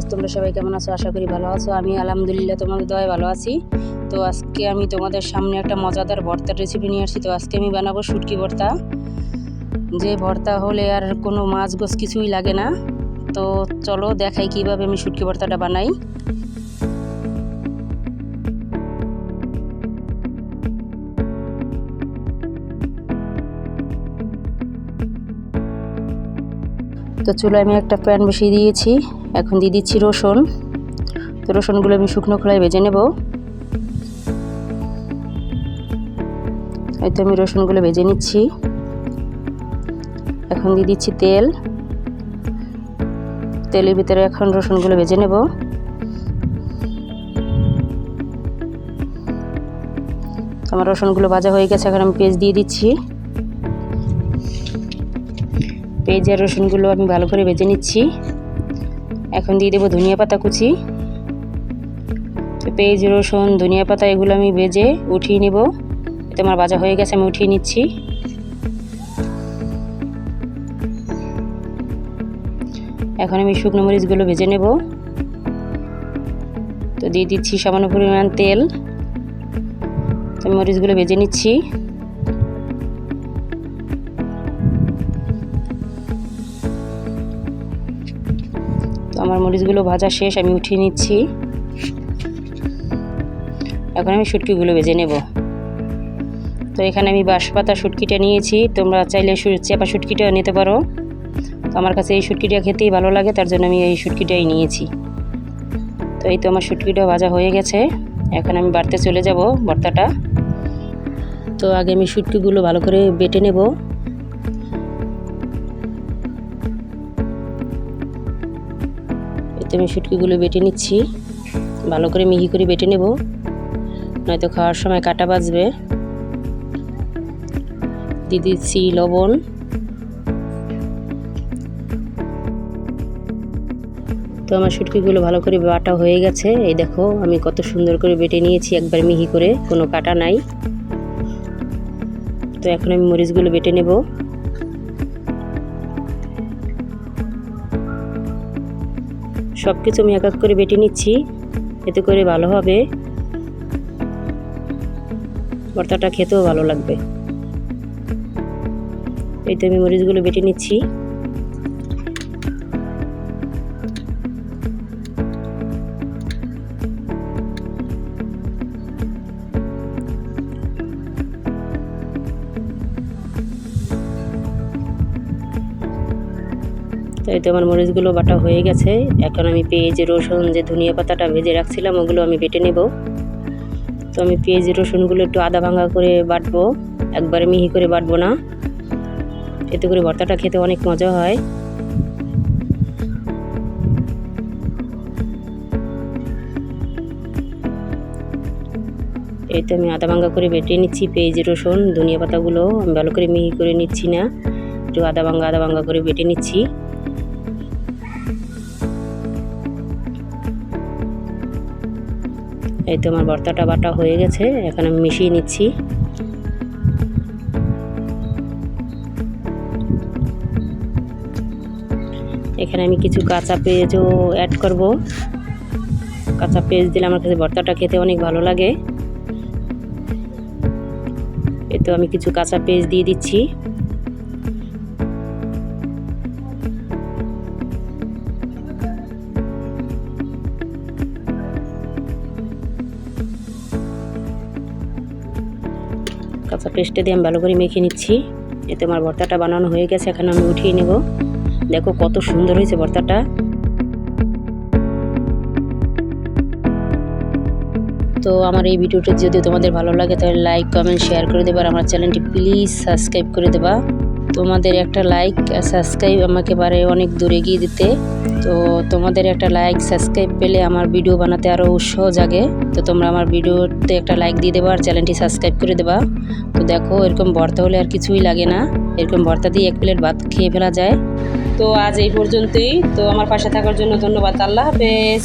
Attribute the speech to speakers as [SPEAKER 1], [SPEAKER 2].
[SPEAKER 1] Guys, তোমরা সবাই কেমন আছো? আশা করি ভালো আছো। আমি আলহামদুলিল্লাহ তোমাদের দয়ায় ভালো আছি। তো আজকে আমি তোমাদের সামনে একটা মজাদার ভর্তার রেসিপি নিয়ে আসছি। তো আজকে আমি বানাবো শুটকি ভর্তা, যে ভর্তা হলে আর কোনো মাছ গোছ কিছুই লাগে না। তো চলো দেখাই কিভাবে আমি শুটকি ভর্তাটা বানাই। তো চুলায় আমি একটা প্যান বসিয়ে দিয়েছি। এখন দিয়ে দিচ্ছি রসুন। তো রসুনগুলো আমি শুকনো খোলায় ভেজে নেব। এই তো আমি রসুনগুলো ভেজে নিচ্ছি। এখন দিয়ে দিচ্ছি তেল। তেলের ভিতরে এখন রসুনগুলো ভেজে নেব। আমার রসুনগুলো ভাজা হয়ে গেছে। এখন আমি পেঁয়াজ দিয়ে দিচ্ছি। পেঁয়াজ আর রসুনগুলো আমি ভালো করে ভেজে নিচ্ছি। এখন দিয়ে দেবো ধনিয়া পাতা কুচি। তো পেঁয়াজ, রসুন, ধনিয়া পাতা এগুলো আমি ভেজে উঠিয়ে নেব। এতে আমার ভাজা হয়ে গেছে, আমি উঠিয়ে নিচ্ছি। এখন আমি শুকনো মরিচগুলো ভেজে নেব। তো দিয়ে দিচ্ছি সামান্য পরিমাণ তেল। তো মরিচগুলো ভেজে নিচ্ছি। তো আমার মরিচগুলো ভাজা শেষ, আমি উঠিয়ে নিচ্ছি। এখন আমি শুটকিগুলো ভেজে নেব। তো এখানে আমি বাঁশপাতা শুটকিটা নিয়েছি, তোমরা চাইলে চেপা শুটকিটাও নিতে পারো। তো আমার কাছে এই শুটকিটা খেতেই ভালো লাগে, তার জন্য আমি এই শুটকিটাই নিয়েছি। তো এই তো আমার শুটকিটা ভাজা হয়ে গেছে। এখন আমি বাড়তে চলে যাব ভর্তাটা। তো আগে আমি শুটকিগুলো ভালো করে বেটে নেব। এতে আমি শুটকিগুলো বেটে নিচ্ছি। ভালো করে মিহি করে বেটে নেব, নয়তো খাওয়ার সময় কাটা বাজবে। দিয়ে দিচ্ছি লবণ। তো আমার শুটকিগুলো ভালো করে বাটা হয়ে গেছে। এই দেখো আমি কত সুন্দর করে বেটে নিয়েছি, একবার মিহি করে, কোনো কাটা নাই। তো এখন আমি মরিচগুলো বেটে নেব। সব কিছু আমি এক এক করে বেটে নিচ্ছি, এতে করে ভালো হবে, ভর্তাটা খেতেও ভালো লাগবে। এই তো আমি মরিচগুলো বেটে নিচ্ছি। তো এই তো আমার মরিচগুলো বাটা হয়ে গেছে। এখন আমি পেঁয়াজ, রসুন, যে ধনিয়া পাতাটা ভেজে রাখছিলাম ওগুলো আমি বেটে নেব। তো আমি পেঁয়াজ রসুনগুলো একটু আদা ভাঙা করে বাটবো, একবারে মিহি করে বাটবো না, এতে করে ভর্তাটা খেতে অনেক মজা হয়। এই তো আমি আদা ভাঙা করে বেটে নিচ্ছি। পেঁয়াজ, রসুন, ধনিয়া পাতাগুলো আমি ভালো করে মিহি করে নিচ্ছি না, একটু আদা ভাঙা করে বেটে নিচ্ছি। এই তো আমার ভর্তাটা বাটা হয়ে গেছে। এখন আমি মিশিয়ে নিচ্ছি। এখানে আমি কিছু কাঁচা পেঁয়াজও অ্যাড করব। কাঁচা পেঁয়াজ দিলে আমার কাছে ভর্তাটা খেতে অনেক ভালো লাগে। এই তো আমি কিছু কাঁচা পেঁয়াজ দিয়ে দিচ্ছি। কাঁচা পেস্টটা দিয়ে আমি ভালো করে মেখে নিচ্ছি। এতে আমার ভর্তাটা বানানো হয়ে গেছে। এখন আমি উঠিয়ে নেব। দেখো কত সুন্দর হয়েছে ভর্তাটা। তো আমার এই ভিডিওটা যদি তোমাদের ভালো লাগে তাহলে লাইক, কমেন্ট, শেয়ার করে দেবা। আর আমার চ্যানেলটি প্লিজ সাবস্ক্রাইব করে দেবা। তোমাদের একটা লাইক সাবস্ক্রাইব আমাকে পারে অনেক দূর এগিয়ে দিতে। তো তোমাদের একটা লাইক সাবস্ক্রাইব পেলে আমার ভিডিও বানাতে আরও উৎসাহ জাগে। তো তোমরা আমার ভিডিওতে একটা লাইক দিয়ে দেবা আর চ্যানেলটি সাবস্ক্রাইব করে দেবা। তো দেখো এরকম ভর্তা হলে আর কিছুই লাগে না, এরকম ভর্তা দিয়ে এক প্লেট ভাত খেয়ে ফেলা যায়। তো আজ এই পর্যন্তই। তো আমার পাশে থাকার জন্য ধন্যবাদ। আল্লাহ হাফেজ।